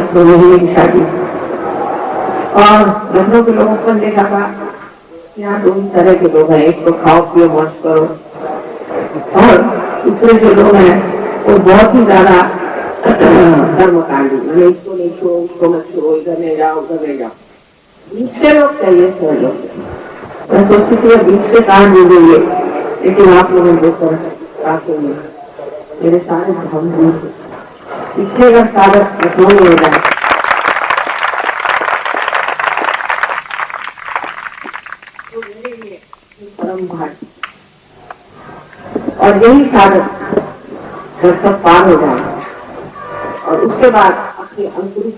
तो महीने की शादी और लखनऊ के लोगों को देखा था यहाँ दो तरह के लोग हैं, एक तो खाओ पियो मौज करो और दूसरे जो लोग हैं वो बहुत ही ज्यादा कर्मकांडी, मैंने इसको नहीं छो उसको मत छो, इधर नहीं जाओ उधर नहीं जाओ। बीच के लोग चाहिए सर लोग। मैं सोचती थी बीच के कहाँ मिल गई, लेकिन आप लोगों को काफी मेरे सारे हम पिछले का सारा लखनऊ में हो जाए तो मेरे लिए परम भाग्य और यही साधक जब सब पार हो जाए और उसके बाद अपने अंकुरित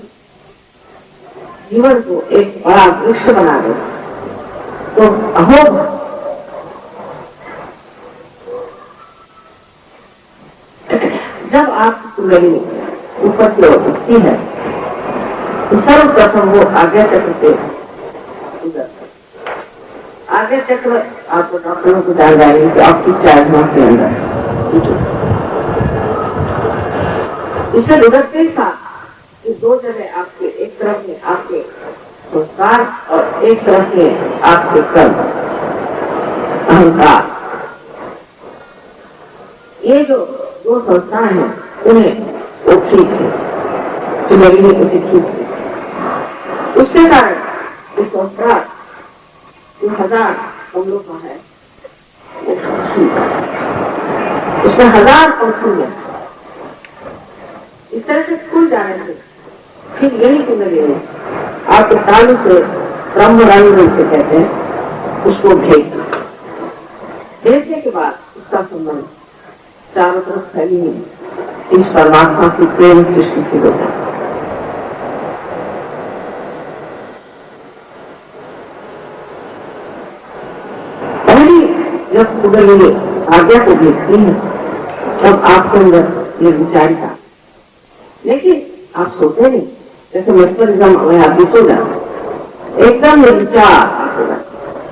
जीवन को एक बड़ा वृक्ष बना दे तो अहो जब आप कुंडली ऊपर की ओर उठती है तो सर्वप्रथम वो आज्ञा चक्र से आज्ञा चक्र आपको डॉक्टरों को जान जाएंगे कि आपकी चार्जमा के अंदर इसे गुजरते ही साथ ये दो जगह आपके एक तरफ में आपके संस्कार और एक तरफ में आपके कर्म अहंकार, ये जो दो संस्थाएं हैं उन्हें वो ठीक है तो मेरी उसे ठीक है। उसके कारण ये संस्कार 1000 कमलों का है उसमें 1000 पंखी है। इस तरह से खुल जाने से फिर यही कुंडली है आपके तालु से ब्रह्म रंग से कहते हैं उसको भेजने के बाद उसका संबंध चारों तरफ फैली हुई इस परमात्मा की प्रेम सृष्टि से होता है। पहली जब कुंडली आज्ञा को देखती है तब आपके अंदर ये विचारिता, लेकिन आप सोते नहीं जैसे मेस्परिज्म में आप भी सो जाते एकदम ये विचार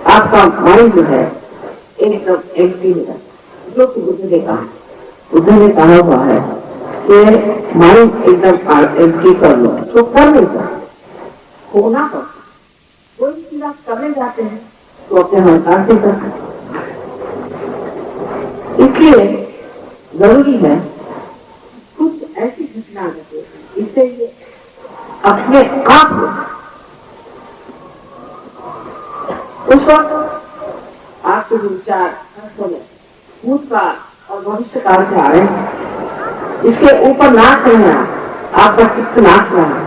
आपका माइंड जो है एकदम एम्प्टी हो जाता। जो कि बुद्ध ने कहा हुआ है कि माइंड एकदम एम्प्टी कर लो, तो कर नहीं सकते होना पड़ता। कोई चीज आप करने जाते हैं तो अपने अहंकार से करते, इसलिए जरूरी है कुछ ऐसी घटना घटे इससे ये अपने आप उस वक्त आपके विचार भूतकाल और भविष्य काल से आ रहे हैं, इसके ऊपर नाच रहे हैं, आपका चित्त नाच रहा है,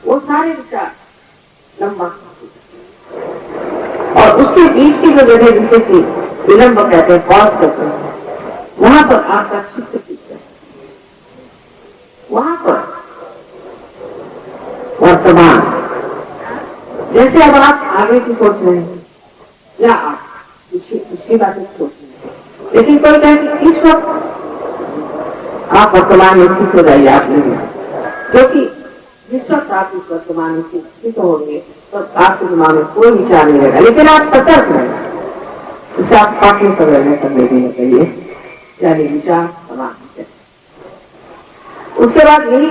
वो सारे विचार लंबा और उसके बीच की जो जगह जिसे कि विलंब कहते हैं, पॉज कहते हैं, वहां पर आपका चित्त है, वहां पर वर्तमान जैसे अब आप आगे की सोच रहे हैं या आप पिछली बातें सोच रहे हैं, लेकिन कोई कहे इस वक्त आप वर्तमान में स्थित हो जाइए आप नहीं, क्योंकि जिस वक्त आप इस वर्तमान में स्थित होंगे तो आपके दिमाग में कोई विचार नहीं रहेगा, लेकिन आप सतर्क रहेंगे। इसे आप पाठन कर रहे करने देना चाहिए, यानी विचार समाप्त। उसके बाद यही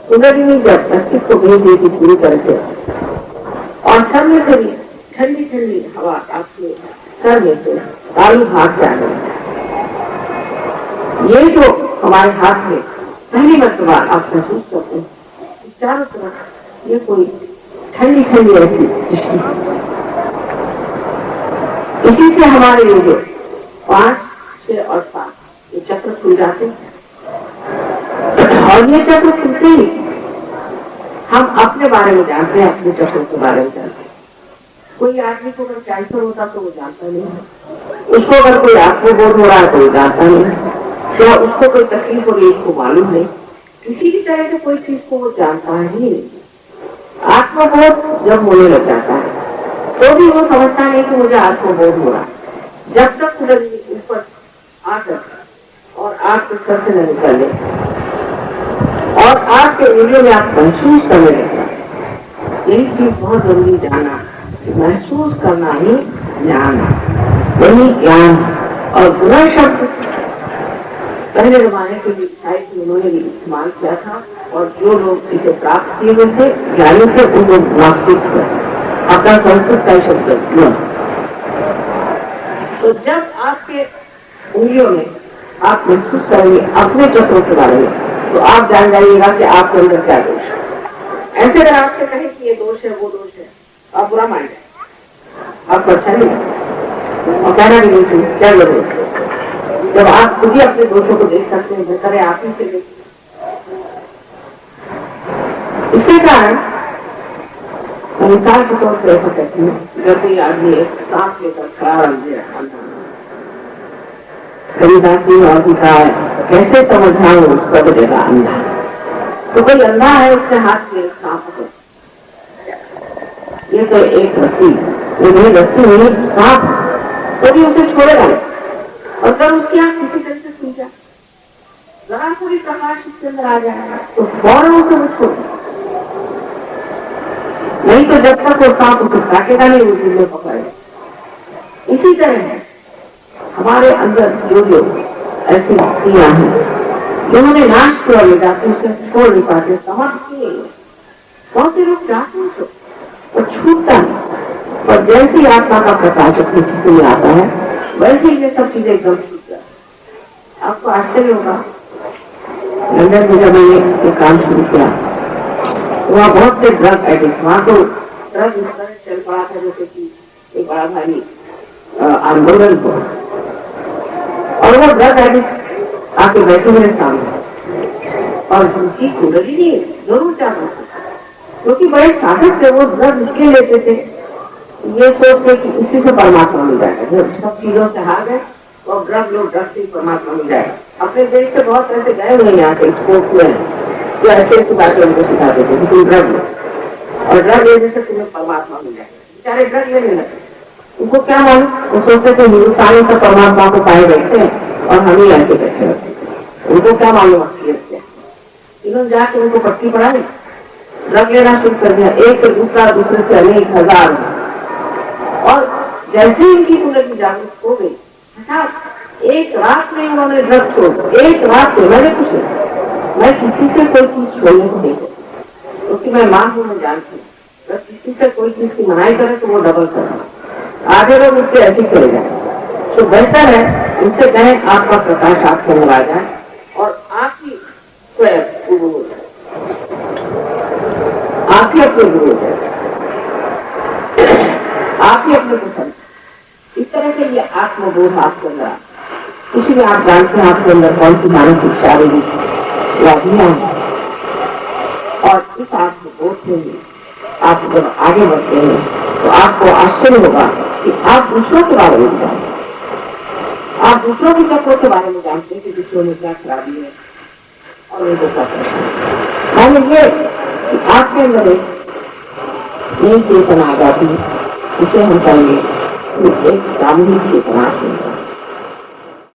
कुंडली जब अस्तित्व को भेज देती पूरी तरह से और सर में से ठंडी ठंडी हवा आपके सर में से तालु हाथ से आ गई, ये जो हमारे हाथ में पहली मरतबा आप महसूस करते हैं चारों तरफ ये कोई ठंडी ठंडी ऐसी दृष्टि, इसी से हमारे ये जो 5, 6 और 7 ये चक्र खुल जाते हैं और ये चक्र खुलते ही हम अपने बारे में जानते हैं, अपने चक्रों के बारे में जानते हैं। कोई आदमी को अगर कैंसर होता तो वो जानता नहीं है, उसको अगर कोई आत्मबोध हो रहा है तो वो जानता नहीं है, या उसको कोई तकलीफ हो रही है उसको मालूम नहीं, किसी भी तरह से कोई चीज को वो जानता ही नहीं। आत्मबोध जब होने लग जाता है तो भी वो समझता नहीं कि मुझे आत्मबोध हो रहा है, जब तक कुंडली ऊपर आकर और आपके सर से न निकले और आपके एरिया में आप महसूस करने लगे। यही चीज बहुत जरूरी जाना, महसूस करना ही ज्ञान है, वही ज्ञान। और बुरा शब्द पहले जमाने के भी साहित्य उन्होंने भी इस्तेमाल किया था और जो लोग इसे प्राप्त किए हुए थे ज्ञानी थे उनको वास्तविक थे। अपना संस्कृत का शब्द तो जब आपके उंगलियों में आप महसूस करेंगे अपने चक्रों के बारे में तो आप जान जाइएगा कि आपके अंदर क्या दोष है। ऐसे अगर आपसे कहें कि ये दोष है वो दोष है आप बुरा मान जाए आपको अच्छा नहीं लगता और कहना भी नहीं चाहिए क्या जरूरत है। जब आप खुद ही अपने दोषों को देख सकते हैं बेहतर है आप ही से देख। इसके कारण मिसाल के तौर पर ऐसा कहती हूँ जब कोई आदमी एक सांस लेकर खड़ा रंगे रखा था करीदासी और दिखाए कैसे समझाऊं उसका बजेगा अंधा। तो कोई अंधा है उसके हाथ में सांप को ये तो एक रस्सी नहीं रस्सी नहीं सांप तो भी उसे छोड़ेगा और जब उसकी आंख किसी तरह से खुल जाए जरा थोड़ी प्रकाश उसके अंदर आ जाएगा तो फौरन उसे वो छोड़ नहीं तो जब तक वो सांप उसे काटेगा नहीं वो चीजें पकड़े। इसी तरह हमारे अंदर जो ऐसी क्रिया है जिन्होंने नाश किया ले जाते उसे छोड़ नहीं पाते समझते बहुत से लोग चाहते हैं और छूटता नहीं और जैसे ही आत्मा का प्रकाश अपने चित्त में आता है वैसे ही ये सब चीजें एकदम छूट जाती। आपको आश्चर्य होगा लंदन में जब मैंने ये काम शुरू किया वहाँ बहुत से ड्रग एडिक्ट वहाँ तो ड्रग इस तरह चल पड़ा था जैसे कि एक बड़ा भारी आंदोलन हो और वो ड्रग एडिक्ट आके बैठे मेरे सामने और उनकी कुंडली नहीं जरूर चाहता था क्योंकि बड़े साधक थे वो ड्रग इसलिए लेते थे ये सोचते कि इसी से परमात्मा मिल जाएगा। जब सब चीजों से हार गए और ड्रग से परमात्मा मिल जाएगा। अपने देश से बहुत ऐसे गए हुए यहाँ के स्पोर्ट्स में जो ऐसे ऐसी बातें उनको सिखाते थे कि तुम ड्रग लो और ड्रग लेने से तुम्हें परमात्मा मिल जाएगा। बेचारे ड्रग लेने लगे उनको क्या मालूम वो सोचते थे हिंदुस्तानी तो परमात्मा को पाए बैठे और हम ही ऐसे बैठे रहते उनको क्या मालूम असलियत क्या। इन्होंने जाके उनको पट्टी पढ़ाई ड्रग लेना शुरू कर दिया एक से दूसरा दूसरे से अनेक हजार और जैसे इनकी कुंडली जागरूक हो गई हठात एक रात में उन्होंने ड्रग छोड़ एक रात में मैंने कुछ नहीं मैं किसी से कोई चीज छोड़ने को नहीं करती क्योंकि मैं मां हूं मैं जानती हूँ अगर किसी से कोई चीज की मनाई करे तो वो डबल करे आगे लोग उससे ऐसे चले जाए तो बेहतर है उनसे कहें आपका प्रकाश आपके अंदर आ जाए और आप ही स्वयं गुरु हो जाए आप ही अपने गुरु हो जाए आप ही अपने पसंद इस तरह से ये आत्मबोध आपके अंदर इसीलिए आप जानते हैं आपके अंदर कौन सी मानसिक शारीरिक व्याधियां हैं और इस आत्मबोध से ही आप जब आगे बढ़ते हैं तो आपको आश्चर्य होगा कि आप दूसरों के बारे में जानते आप दूसरों के चक्रों के बारे में जानते हैं कि दूसरों में क्या खराबी है और उनको क्या परेशानी ये कि आपके अंदर एक नई चेतना आ जाती है उसे हम कहेंगे एक सामूहिक चेतना